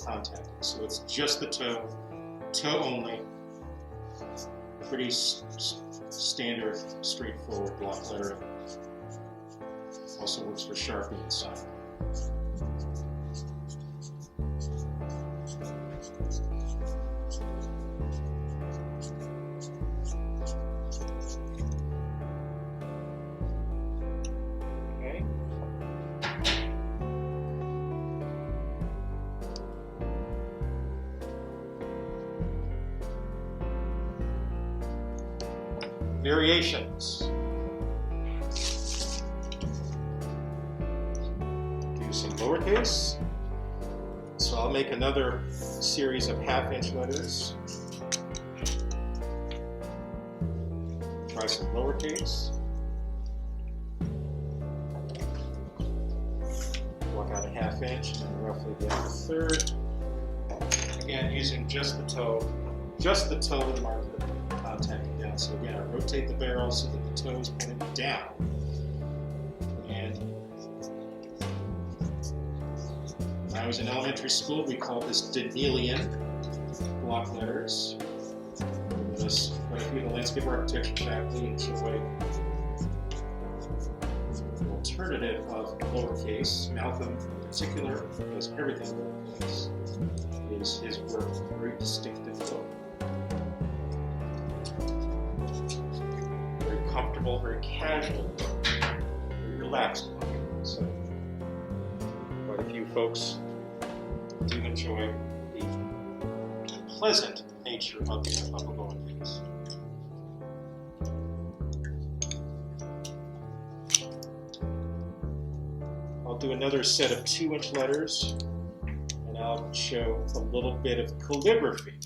contacting. So it's just the toe only. Pretty standard, straightforward block lettering. Also works for Sharpie and sign. Okay. Variations. Do some lowercase. So I'll make another series of half-inch letters. Try some lowercase. Block out a half-inch and then roughly get a third. Again, using just the toe of the marker. Contacting down. So again, I rotate the barrel so that the toe is pointed down. And when I was in elementary school, we called this Danielian block letters. Quite a few of the landscape architecture faculty enjoy the alternative of lowercase. Malcolm, in particular, does everything lowercase. Is his work very distinctive look. Comfortable, very casual, very relaxed. So, quite a few folks do enjoy the pleasant nature of the lowercase. I'll do another set of 2-inch letters, and I'll show a little bit of calligraphy.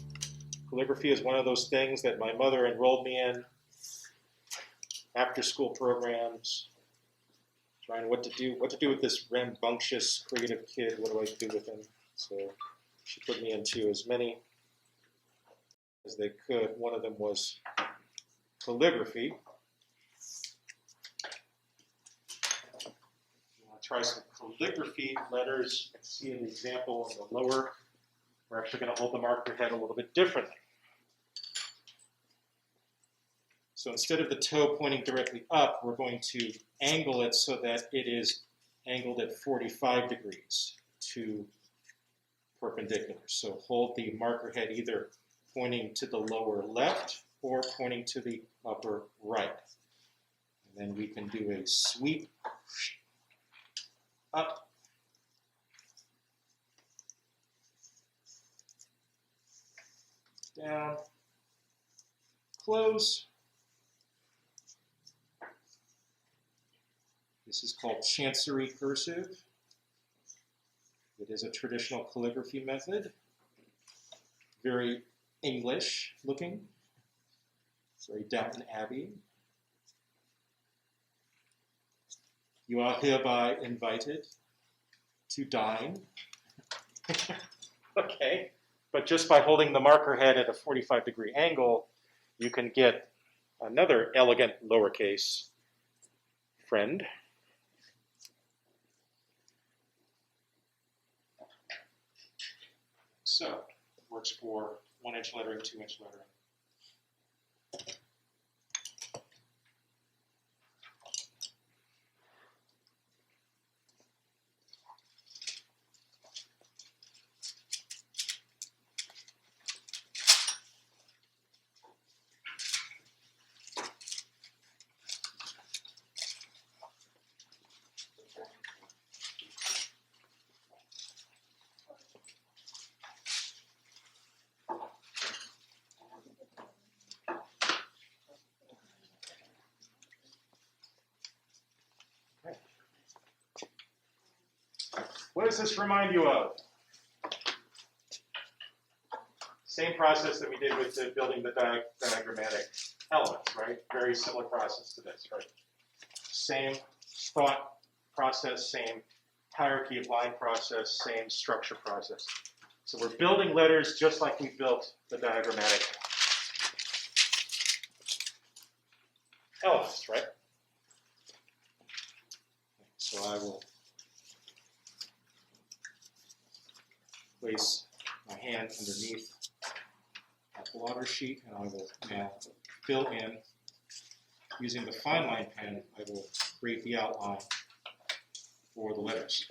Calligraphy is one of those things that my mother enrolled me in. After-school programs, trying what to do with this rambunctious, creative kid. What do I do with him? So she put me into as many as they could. One of them was calligraphy. I'll try some calligraphy letters. You can see in the example on the lower, we're actually going to hold the marker head a little bit differently. So instead of the toe pointing directly up, we're going to angle it so that it is angled at 45 degrees to perpendicular. So hold the marker head either pointing to the lower left or pointing to the upper right. And then we can do a sweep up, down, close. This is called chancery cursive. It is a traditional calligraphy method. Very English looking. Very Downton Abbey. You are hereby invited to dine. Okay, but just by holding the marker head at a 45-degree angle, you can get another elegant lowercase friend. So, it works for 1-inch lettering, 2-inch lettering. What does this remind you of? Same process that we did with building the diagrammatic elements, right? Very similar process to this, right? Same thought process, same hierarchy of line process, same structure process. So we're building letters just like we built the diagrammatic elements, right? So I will place my hand underneath that blotter sheet, and I will now fill in, using the fine line pen, I will create the outline for the letters.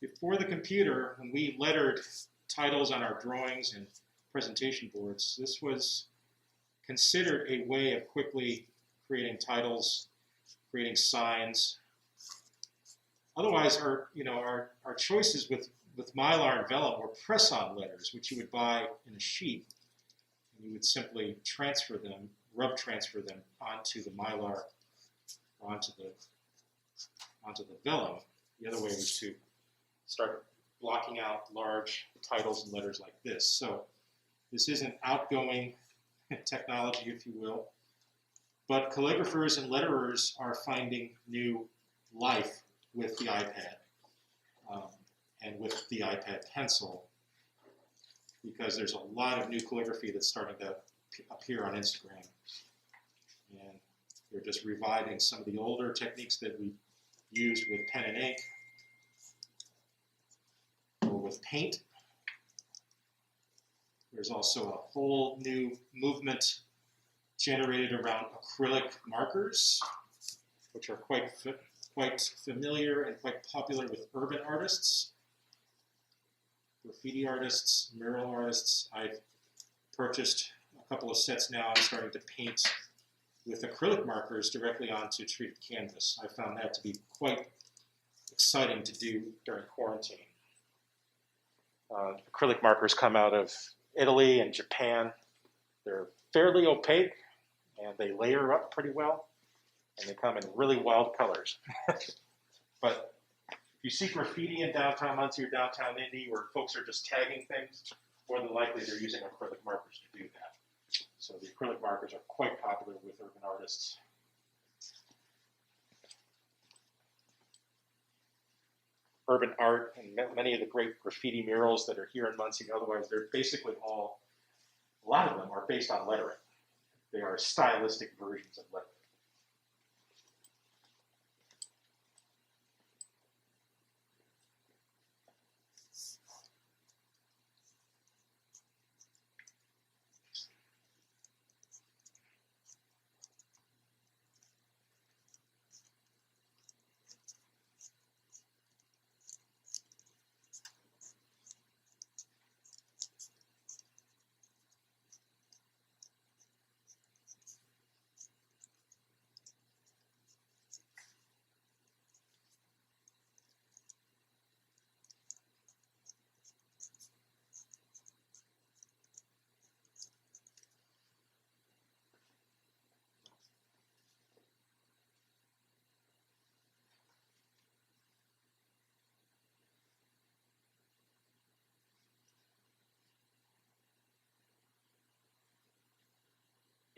Before the computer, when we lettered titles on our drawings and presentation boards, this was considered a way of quickly creating titles, creating signs. Otherwise, our choices with Mylar and vellum were press-on letters, which you would buy in a sheet, and you would simply transfer them, rub transfer them onto the Mylar, or onto the vellum. The other way was to start blocking out large titles and letters like this. So this is an outgoing technology, if you will, but calligraphers and letterers are finding new life with the iPad and with the iPad pencil, because there's a lot of new calligraphy that's starting to appear on Instagram, and they're just reviving some of the older techniques that we used with pen and ink or with paint. There's also a whole new movement generated around acrylic markers, which are quite familiar and quite popular with urban artists, graffiti artists, mural artists. I've purchased a couple of sets now. I'm starting to paint with acrylic markers directly onto treated canvas. I found that to be quite exciting to do during quarantine. Acrylic markers come out of Italy and Japan. They're fairly opaque, and they layer up pretty well, and they come in really wild colors. But if you see graffiti in downtown Muncie or downtown Indy where folks are just tagging things, more than likely they're using acrylic markers to do that. So the acrylic markers are quite popular with urban artists. Urban art and many of the great graffiti murals that are here in Muncie, otherwise they're basically all, a lot of them are based on lettering. They are stylistic versions of lettering.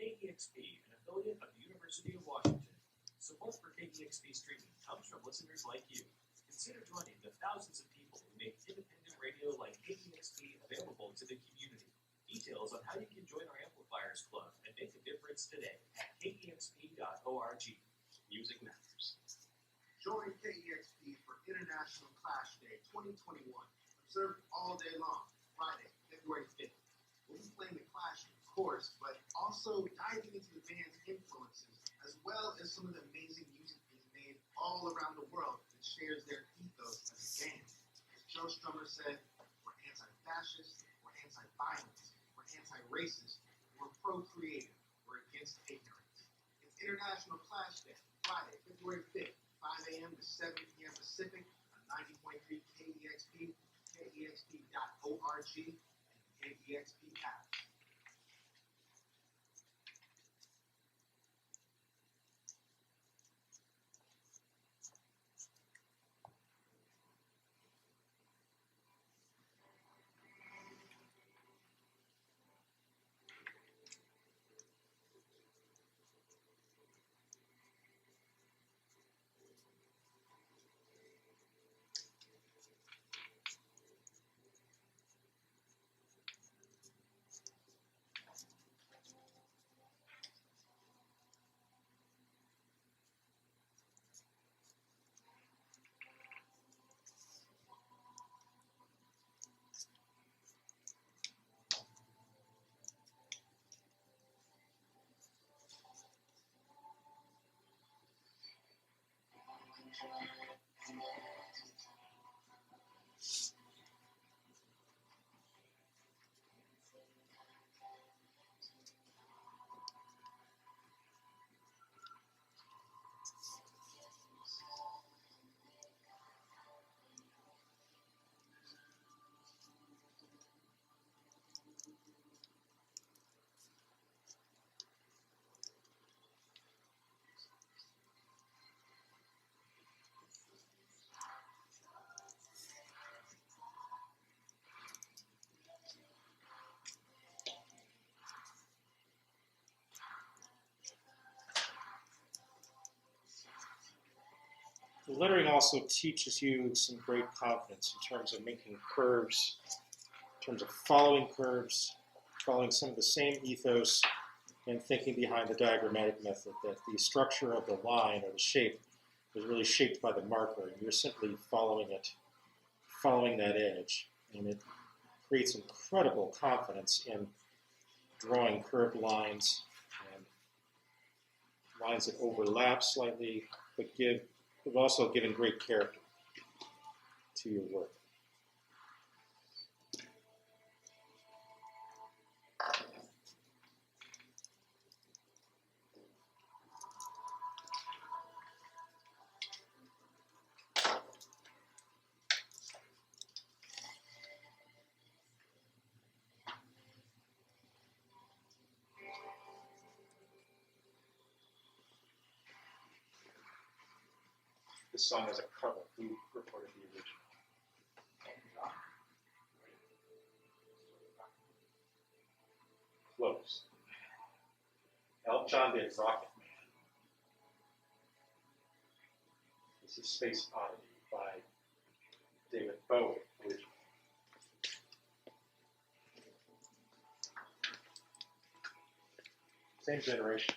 KEXP, an affiliate of the University of Washington. Support for KEXP's treatment comes from listeners like you. Consider joining the thousands of people who make independent radio like KEXP available to the community. Details on how you can join our Amplifiers Club and make a difference today at kexp.org. Music matters. Join KEXP for International Clash Day 2021. Observed all day long, Friday, February 5th. We'll be playing the Clash, of course, but also diving into the band's influences, as well as some of the amazing music being made all around the world that shares their ethos as a band. As Joe Strummer said, we're anti-fascist, we're anti-violence, we're anti-racist, we're pro-creative, we're against ignorance. It's International Clash Day, Friday, February 5th, 5 a.m. to 7 p.m. Pacific on 90.3 KEXP, KEXP.org, and KEXP app. The lettering also teaches you some great confidence in terms of making curves, in terms of following curves, following some of the same ethos and thinking behind the diagrammatic method, that the structure of the line or the shape is really shaped by the marker, and you're simply following it, following that edge. And it creates incredible confidence in drawing curved lines and lines that overlap slightly, but have also given great character to your work. This song has a cover. Who recorded the original? Close. Elton John did Rocket Man. This is Space Oddity by David Bowie originally. Same generation.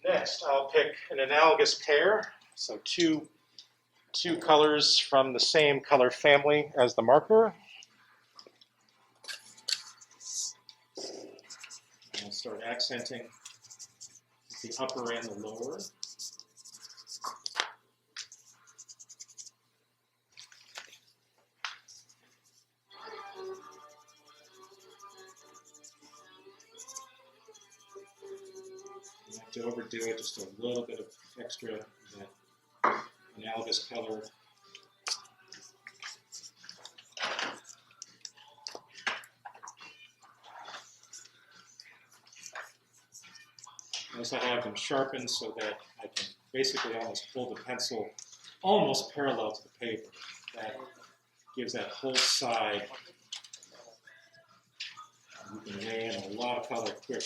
Next, I'll pick an analogous pair, so two colors from the same color family as the marker. And I'll start accenting the upper and the lower. To overdo it, just a little bit of extra that analogous color. Notice I have them sharpened so that I can basically almost hold the pencil almost parallel to the paper. That gives that whole side. You can lay in a lot of color quick.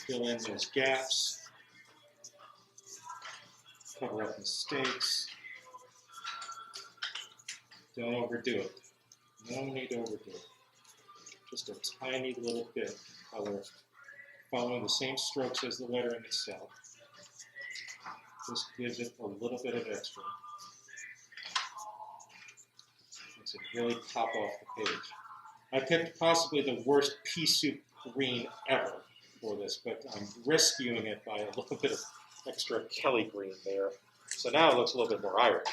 Fill in those gaps, cover up mistakes. Don't overdo it. No need to overdo it. Just a tiny little bit of color, following the same strokes as the lettering itself. Just gives it a little bit of extra. Makes it really pop off the page. I picked possibly the worst pea soup green ever for this, but I'm rescuing it by a little bit of extra Kelly green there. So now it looks a little bit more Irish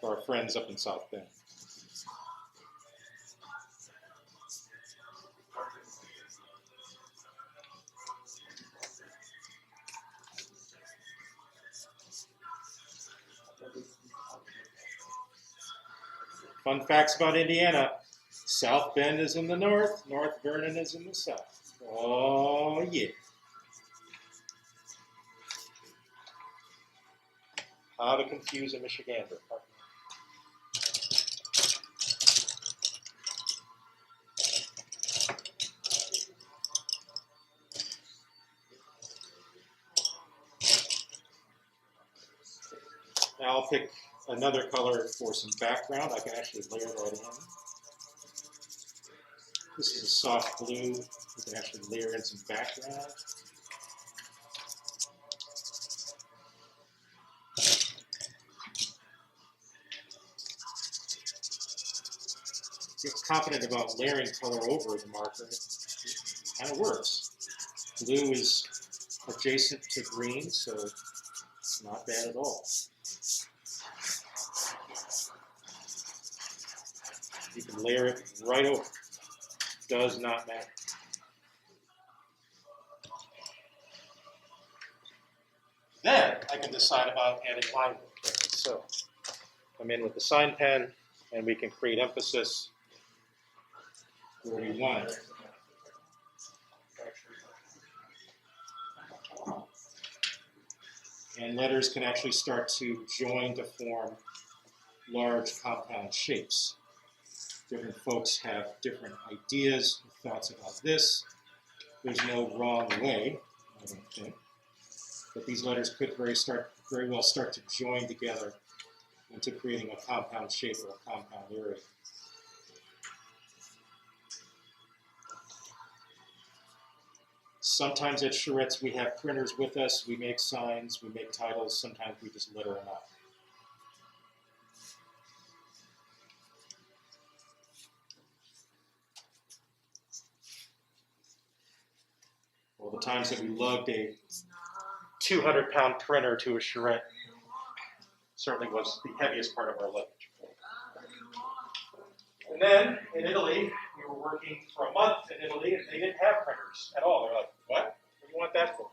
for our friends up in South Bend. Fun facts about Indiana. South Bend is in the north, North Vernon is in the south. Oh, yeah. How to confuse a Michigander. Now I'll pick another color for some background. I can actually layer that in. This is a soft blue. We can actually layer in some background. Get confident about layering color over the marker. It kind of works. Blue is adjacent to green, so it's not bad at all. You can layer it right over. Does not matter. Then I can decide about adding line work. So I'm in with the sign pen, and we can create emphasis where we want it. And letters can actually start to join to form large compound shapes. Different folks have different ideas and thoughts about this. There's no wrong way, I don't think. But these letters could very well start to join together into creating a compound shape or a compound area. Sometimes at charrettes we have printers with us, we make signs, we make titles, sometimes we just letter them out. Well, the times that we lugged a 200-pound printer to a charrette certainly was the heaviest part of our luggage. And then in Italy, we were working for a month in Italy, and they didn't have printers at all. They're like, what? What do you want that for?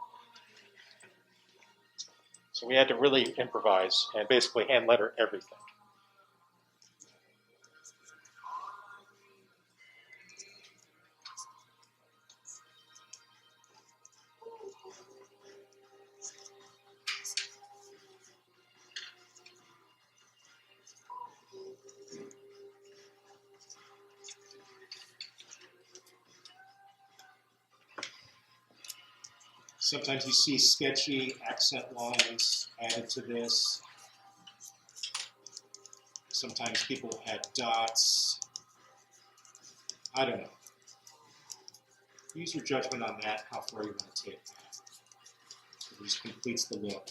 So we had to really improvise and basically hand letter everything. Sometimes you see sketchy accent lines added to this. Sometimes people had dots. I don't know. Use your judgment on that, how far you want to take that. It just completes the look.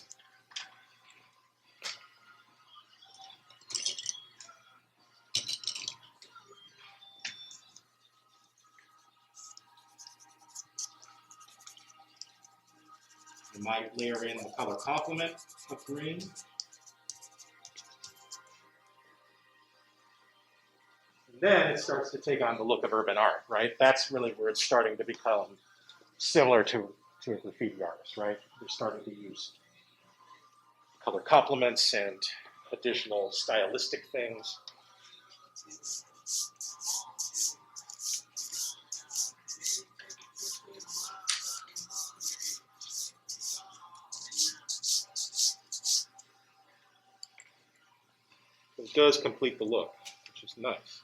You might layer in the color complement of green. And then it starts to take on the look of urban art, right? That's really where it's starting to become similar to a graffiti artist, right? They're starting to use color complements and additional stylistic things. It does complete the look, which is nice.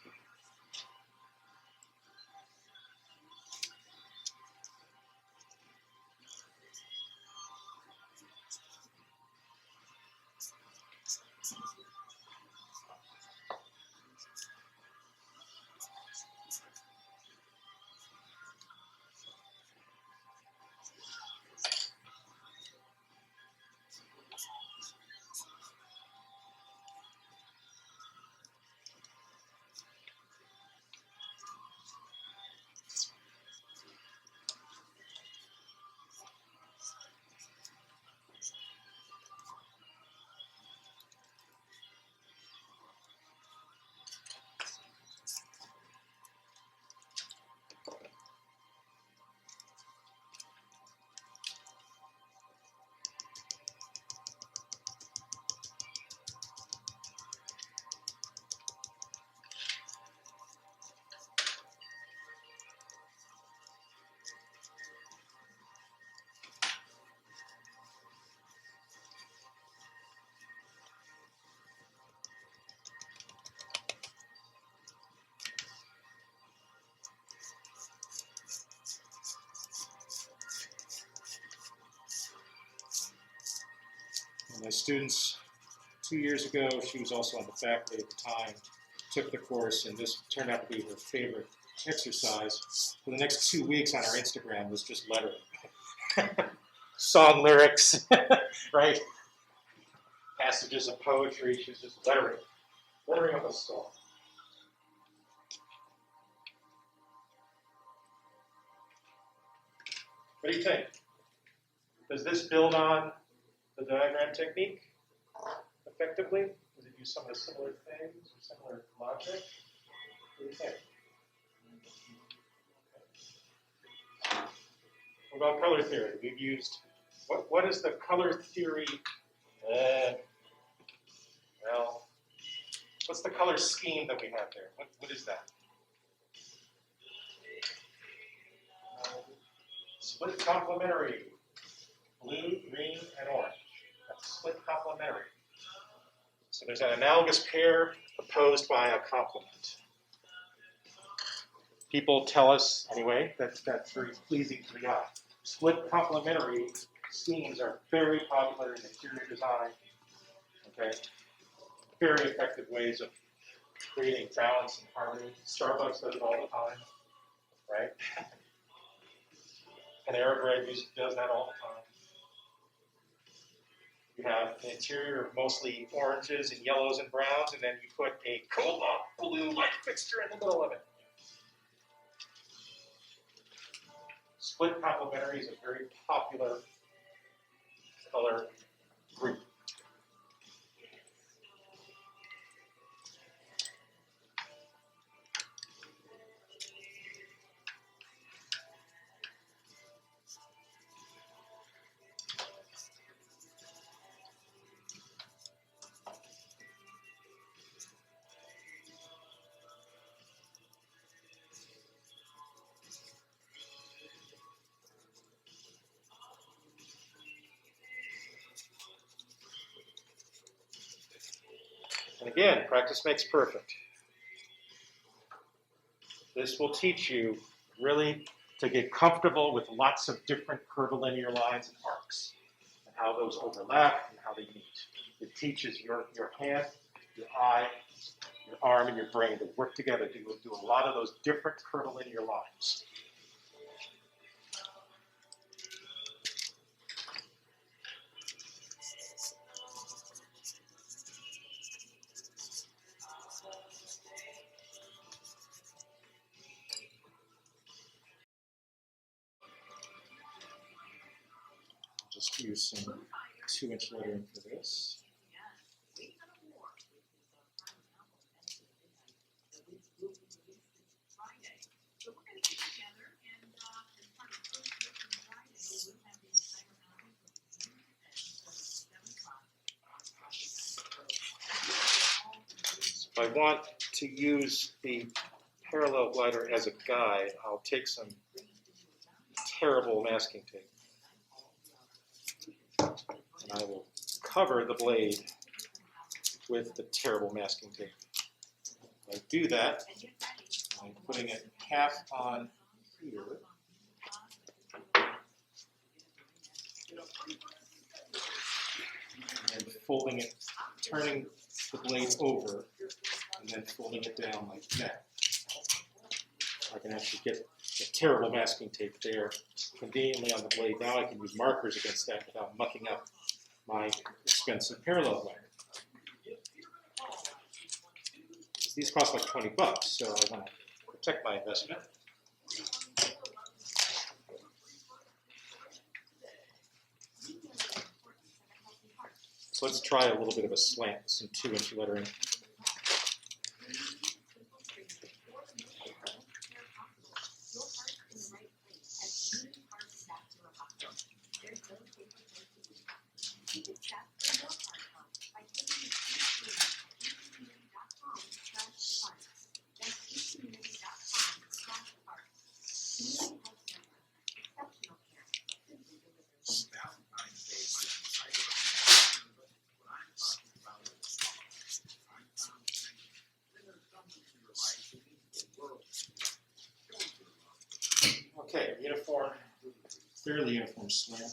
My students, 2 years ago, she was also on the faculty at the time, took the course, and this turned out to be her favorite exercise. For the next 2 weeks on our Instagram was just lettering. Song lyrics, right? Passages of poetry, she's just lettering up a skull. What do you think? Does this build on the diagram technique effectively? Does it use some of the similar things or similar logic? What do you think? What about color theory? We've used, what is the color theory? Well, what's the color scheme that we have there? What is that? Split complementary. Blue, green, and orange. That's split complementary. So there's an analogous pair opposed by a complement. People tell us, anyway, that that's very pleasing to the eye. Split complementary schemes are very popular in interior design. Okay? Very effective ways of creating balance and harmony. Starbucks does it all the time, right? Panera Bread music does that all the time. You have an interior of mostly oranges and yellows and browns, and then you put a cobalt blue light fixture in the middle of it. Split complementary is a very popular color group. And again, practice makes perfect. This will teach you really to get comfortable with lots of different curvilinear lines and arcs, and how those overlap and how they meet. It teaches your hand, your eye, your arm, and your brain to work together to do a lot of those different curvilinear lines. Just use some 2-inch lettering for this. If I want to use the parallel glider as a guide, I'll take some terrible masking tape. And I will cover the blade with the terrible masking tape. When I do that, I'm putting it half on here. And folding it, turning the blade over, and then folding it down like that. I can actually get the terrible masking tape there conveniently on the blade. Now I can use markers against that without mucking up my expensive parallel glider. These cost like $20, so I want to protect my investment. So let's try a little bit of a slant with some 2-inch lettering. Okay, uniform, fairly uniform slant.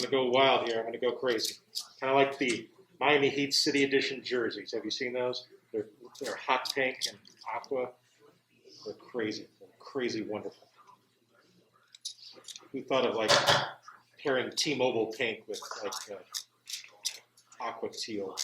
to go wild here. I'm going to go crazy. Kind of like the Miami Heat City Edition jerseys. Have you seen those? They're hot pink and aqua. They're crazy. They're crazy wonderful. We thought of like pairing T-Mobile pink with like aqua teal.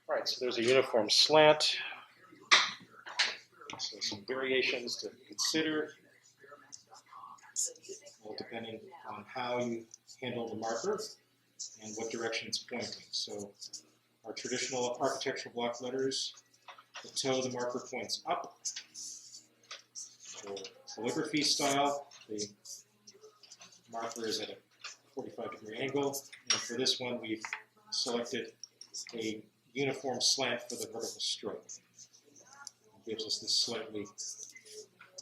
All right, so there's a uniform slant. So some variations to consider, well, depending on how you handle the marker and what direction it's pointing. So our traditional architectural block letters, the toe of the marker points up. For calligraphy style, the marker is at a 45-degree angle. And for this one, we've selected a uniform slant for the vertical stroke. It gives us this slightly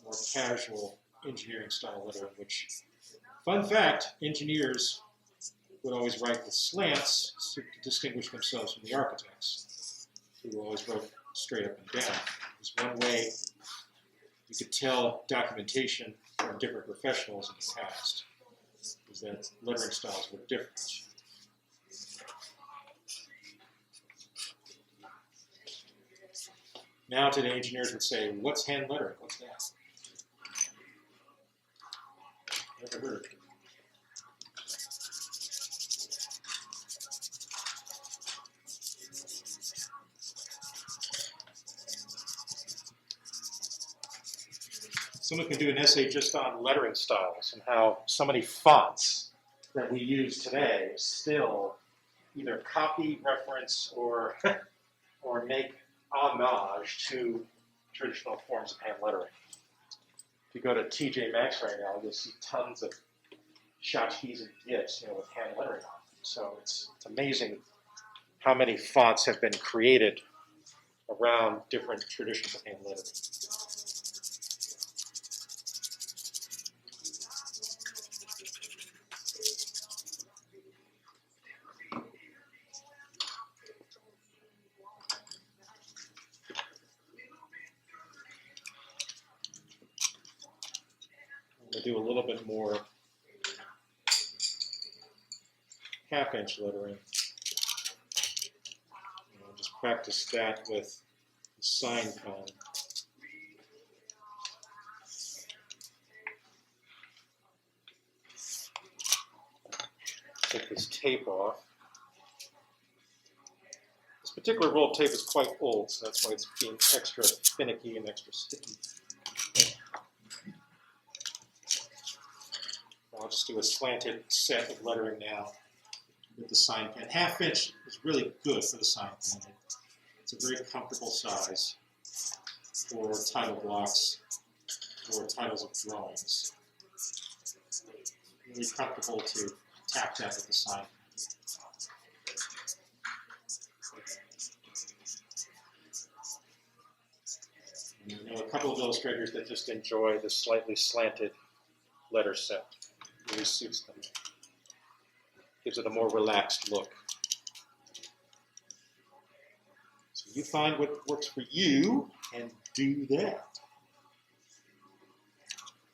more casual engineering style lettering, which, fun fact, engineers would always write with slants to distinguish themselves from the architects, who always wrote straight up and down. There's one way you could tell documentation from different professionals in the past, is that lettering styles were different. Now today, engineers would say, what's hand lettering? What's that? Never heard of it. Someone can do an essay just on lettering styles and how so many fonts that we use today still either copy, reference, or make homage to traditional forms of hand lettering. If you go to TJ Maxx right now, you'll see tons of tchotchkes and gifs, with hand lettering on them. So it's amazing how many fonts have been created around different traditions of hand lettering. I'm going to do a little bit more half-inch lettering. I'll just practice that with the sign pen. Take this tape off. This particular roll of tape is quite old, so that's why it's being extra finicky and extra sticky. I'll just do a slanted set of lettering now with the sign pen. Half-inch is really good for the sign pen. It's a very comfortable size for title blocks or titles of drawings. Really comfortable to tap that with the sign pen. And I know a couple of illustrators that just enjoy the slightly slanted letter set. It really suits them. Gives it a more relaxed look. So you find what works for you and do that.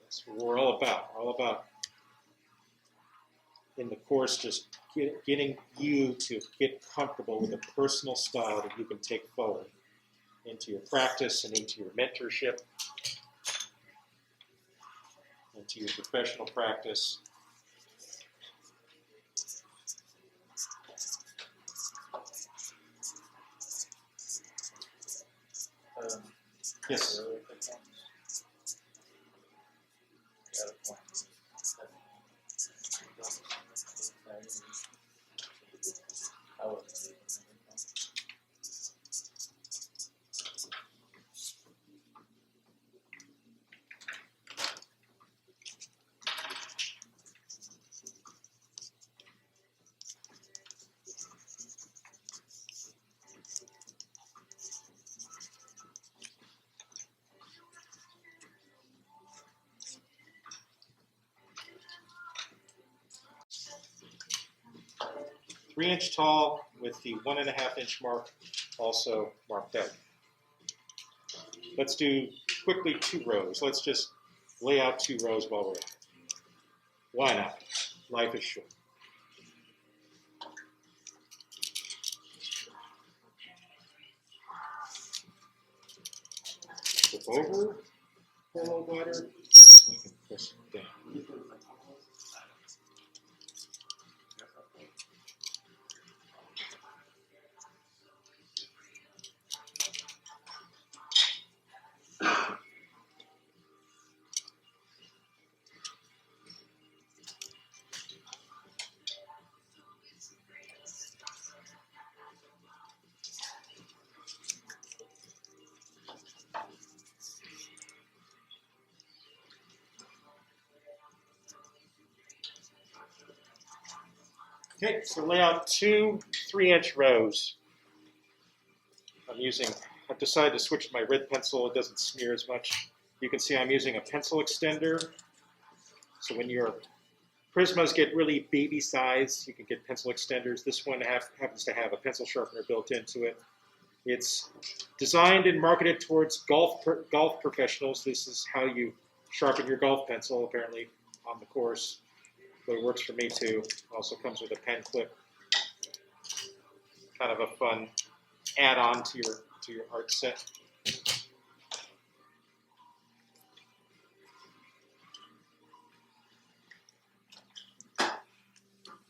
That's what we're all about. We're all about, in the course, just getting you to get comfortable with a personal style that you can take forward into your practice and into your mentorship, into your professional practice. Yes. 3-inch tall with the 1.5-inch mark also marked out. Let's do quickly 2 rows. Let's just lay out 2 rows while we're at it. Why not? Life is short. Flip over, pour a little water, we can push it down. Okay, so lay out 2 3-inch rows. I've decided to switch to my red pencil. It doesn't smear as much. You can see I'm using a pencil extender. So when your Prismas get really baby size, you can get pencil extenders. This one happens to have a pencil sharpener built into it. It's designed and marketed towards golf professionals. This is how you sharpen your golf pencil, apparently, on the course. But it works for me too. Also comes with a pen clip. Kind of a fun add-on to your art set.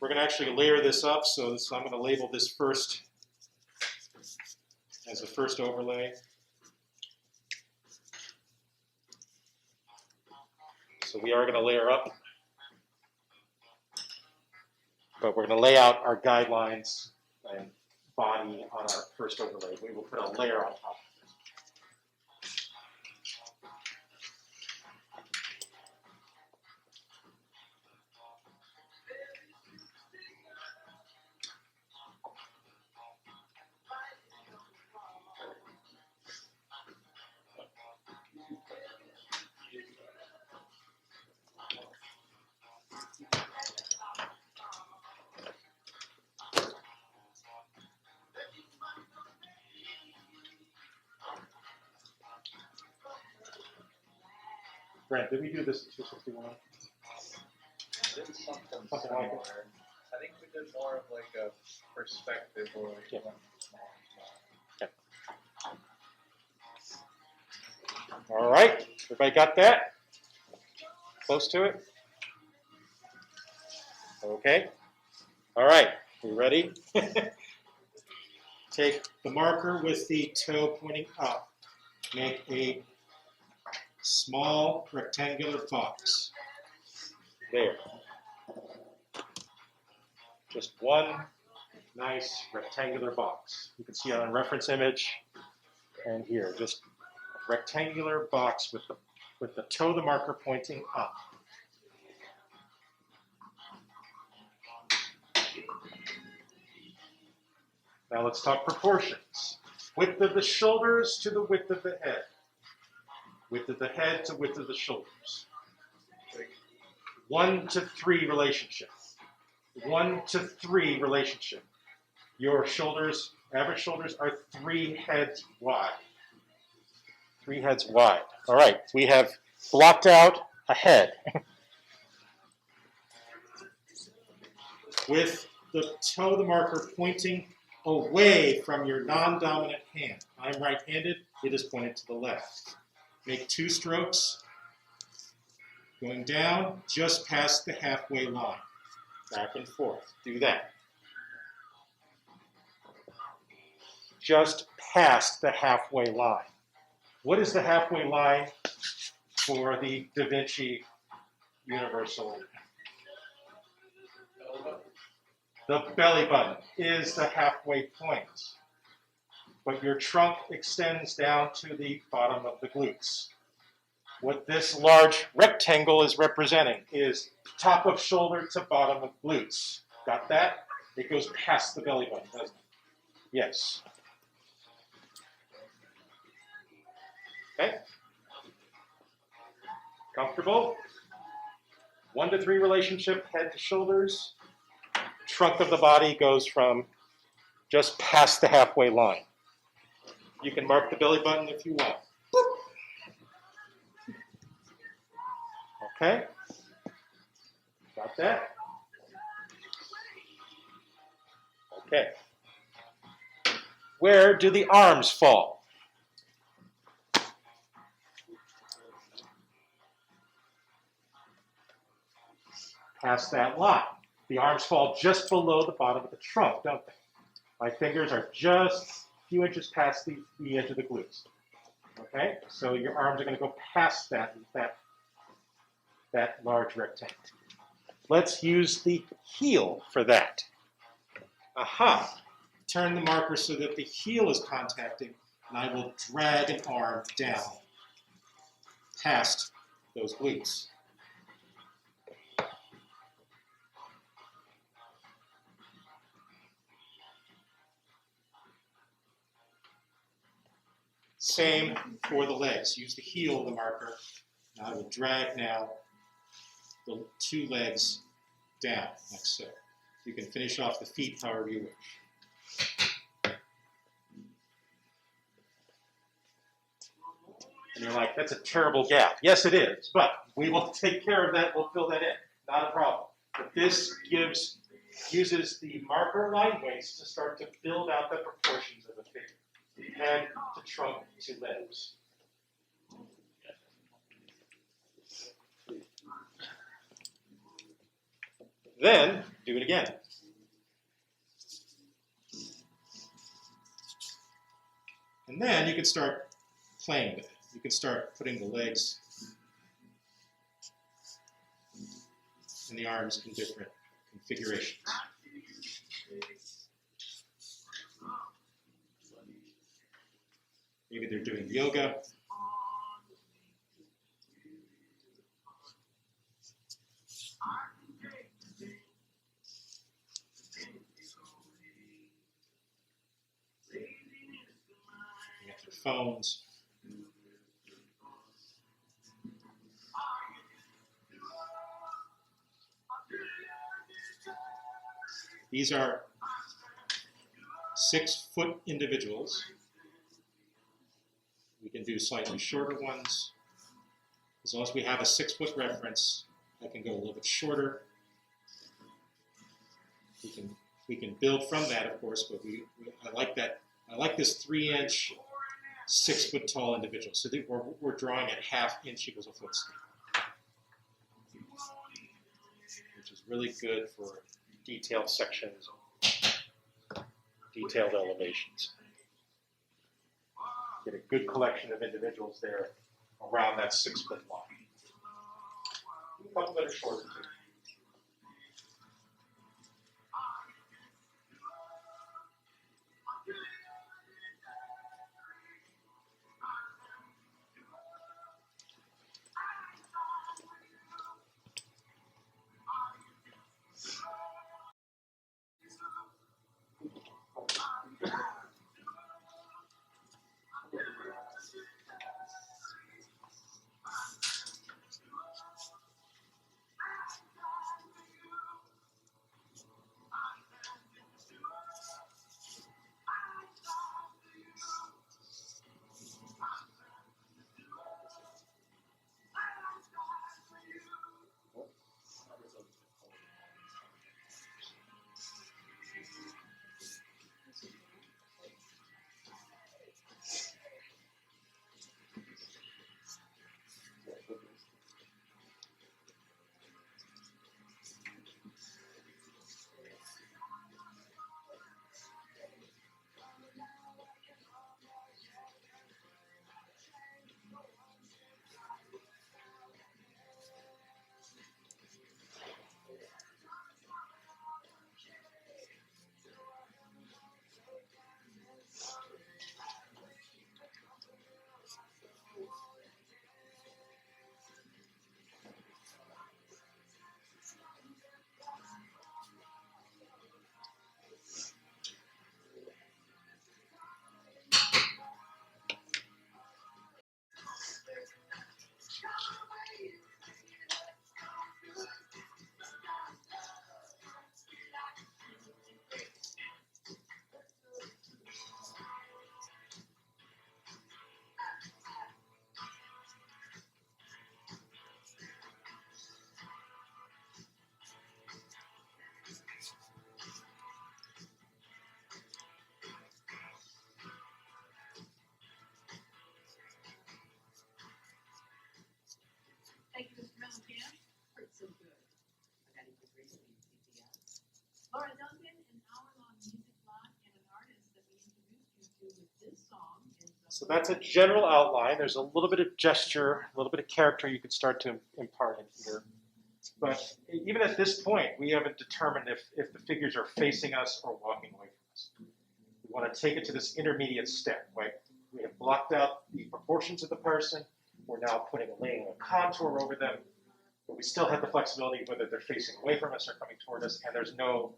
We're going to actually layer this up, so I'm going to label this first as a first overlay. So we are going to layer up, but we're going to lay out our guidelines and body on our first overlay. We will put a layer on top. Brent, did we do this at 261? Did something Something similar. like it. I think we did more of like a perspective or like Yeah. one small. All right, everybody got that? Close to it? Okay. All right, we ready? Take the marker with the toe pointing up. Make a small rectangular box. There. Just one nice rectangular box. You can see it on a reference image and here. Just a rectangular box with the toe of the marker pointing up. Now let's talk proportions. Width of the shoulders to the width of the head. Width of the head to width of the shoulders. 1 to 3 relationship. 1 to 3 relationship. Your shoulders, average shoulders, are 3 heads wide. 3 heads wide. All right, we have blocked out a head. With the toe of the marker pointing away from your non-dominant hand. I'm right-handed, it is pointed to the left. Make 2 strokes, going down just past the halfway line. Back and forth. Do that. Just past the halfway line. What is the halfway line for the Da Vinci universal. The belly button is the halfway point, but your trunk extends down to the bottom of the glutes. What this large rectangle is representing is top of shoulder to bottom of glutes. Got that? It goes past the belly button, doesn't it? Yes. Okay. Comfortable? 1 to 3 relationship, head to shoulders. Trunk of the body goes from just past the halfway line. You can mark the belly button if you want. Okay? Got that? Okay. Where do the arms fall? Past that line. The arms fall just below the bottom of the trunk, don't they? My fingers are just a few inches past the edge of the glutes. Okay? So your arms are going to go past that large rectangle. Let's use the heel for that. Aha! Turn the marker so that the heel is contacting, and I will drag an arm down past those glutes. Same for the legs. Use the heel of the marker. And I will drag now the 2 legs down, like so. You can finish off the feet however you wish. And you're like, that's a terrible gap. Yes, it is, but we will take care of that. We'll fill that in. Not a problem. But this uses the marker line weights to start to build out the proportions of the figure. Head to trunk to legs. Then do it again. And then you can start playing with it. You can start putting the legs and the arms in different configurations. Maybe they're doing yoga. Looking at their phones. These are 6-foot individuals. We can do slightly shorter ones. As long as we have a 6-foot reference, I can go a little bit shorter. We can build from that, of course, but I like that. I like this 3-inch, 6-foot tall individual. So we're drawing at ½ inch equals a foot speed, which is really good for detailed sections, detailed elevations. Get a good collection of individuals there around that 6-foot line. A couple that are shorter too. So that's a general outline. There's a little bit of gesture, a little bit of character you could start to impart in here. But even at this point, we haven't determined if the figures are facing us or walking away from us. We want to take it to this intermediate step, right? We have blocked out the proportions of the person. We're now laying a contour over them, but we still have the flexibility whether they're facing away from us or coming toward us, and there's no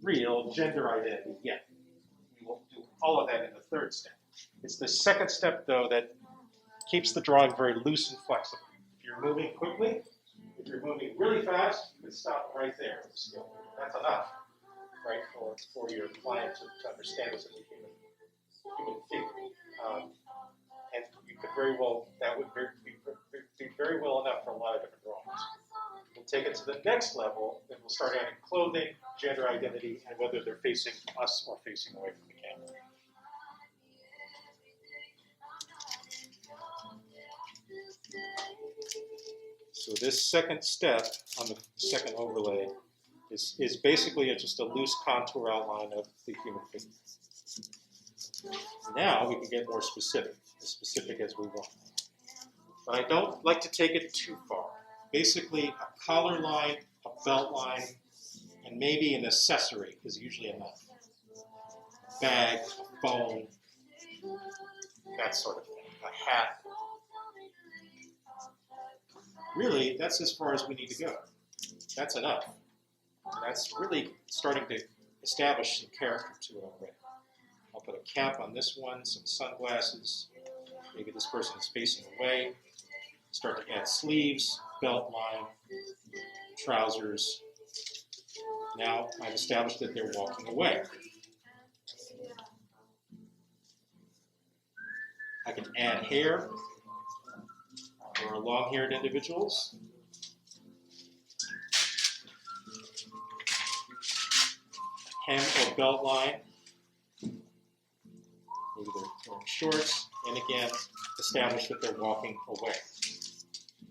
real gender identity yet. We will do all of that in the third step. It's the second step, though, that keeps the drawing very loose and flexible. If you're moving quickly, if you're moving really fast, you can stop right there with the skill. That's enough, right, for your client to understand this as a human figure. And you could very well, that would be very well enough for a lot of different drawings. We'll take it to the next level, and we'll start adding clothing, gender identity, and whether they're facing us or facing away from the camera. So this second step on the second overlay is basically just a loose contour outline of the human figure. Now we can get more specific, as specific as we want. But I don't like to take it too far. Basically, a collar line, a belt line, and maybe an accessory is usually enough. Bag, a phone, that sort of thing, a hat. Really, that's as far as we need to go. That's enough. And that's really starting to establish some character to it already. I'll put a cap on this one, some sunglasses. Maybe this person is facing away. Start to add sleeves, belt line, trousers. Now I've established that they're walking away. I can add hair for long-haired individuals. Hem or belt line. Maybe they're wearing shorts, and again, establish that they're walking away.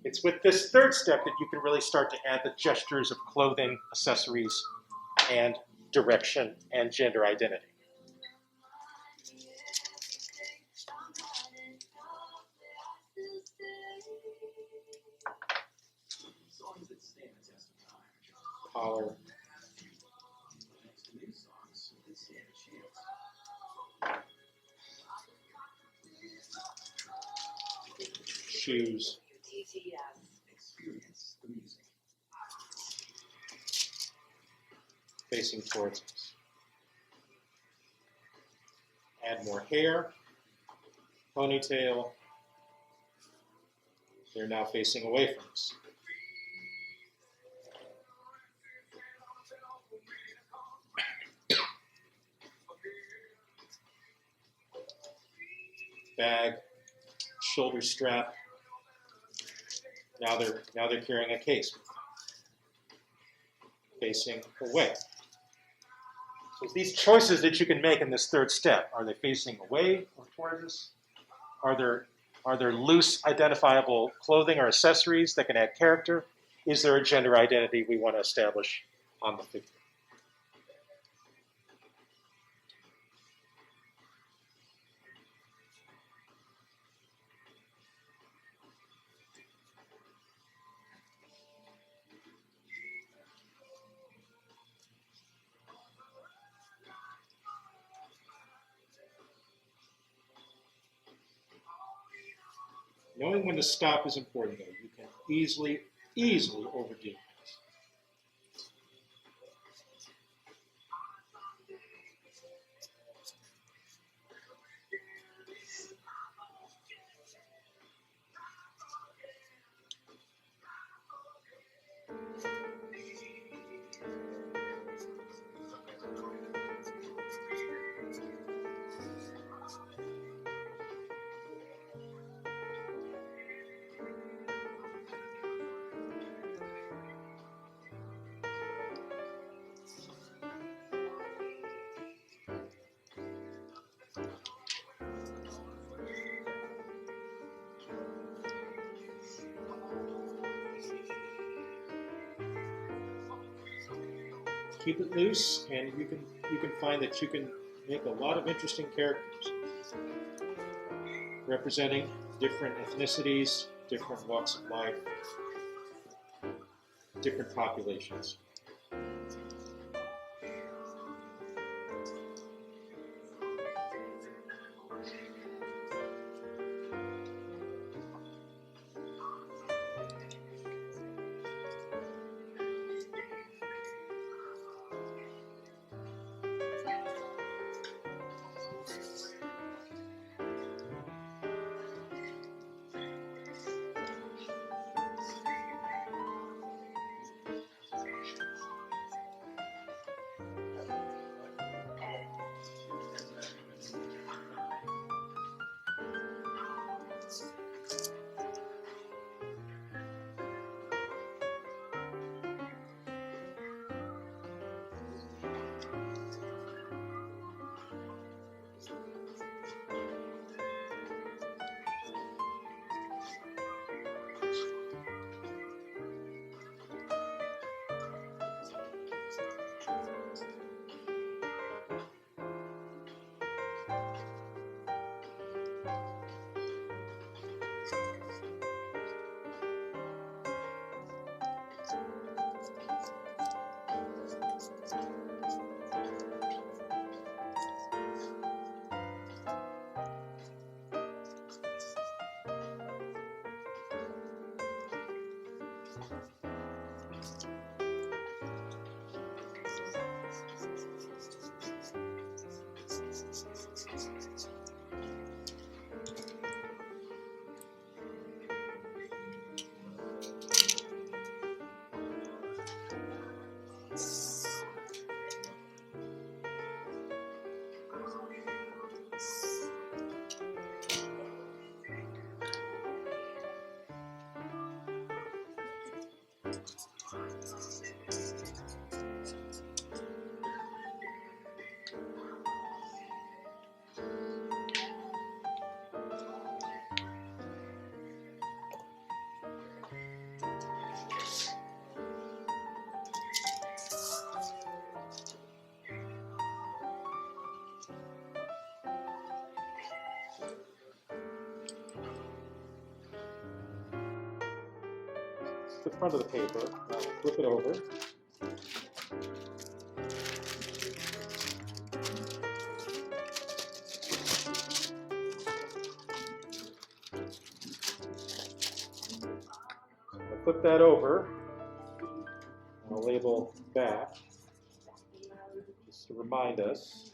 It's with this third step that you can really start to add the gestures of clothing, accessories, and direction and gender identity. Songs that stand the test of time. Collar, Next to new songs that stand a chance. shoes, Experience the music. facing towards us. Add more hair, ponytail. They're now facing away from us. Bag, shoulder strap. Now they're carrying a case, facing away. So it's these choices that you can make in this third step. Are they facing away or towards us? Are there loose identifiable clothing or accessories that can add character? Is there a gender identity we want to establish on the figure? Knowing when to stop is important, though. You can easily overdo it. Keep it loose, and you can find that you can make a lot of interesting characters. representing different ethnicities, different walks of life, different populations. The front of the paper, now we'll flip it over. I'll flip that over, and I'll label back, just to remind us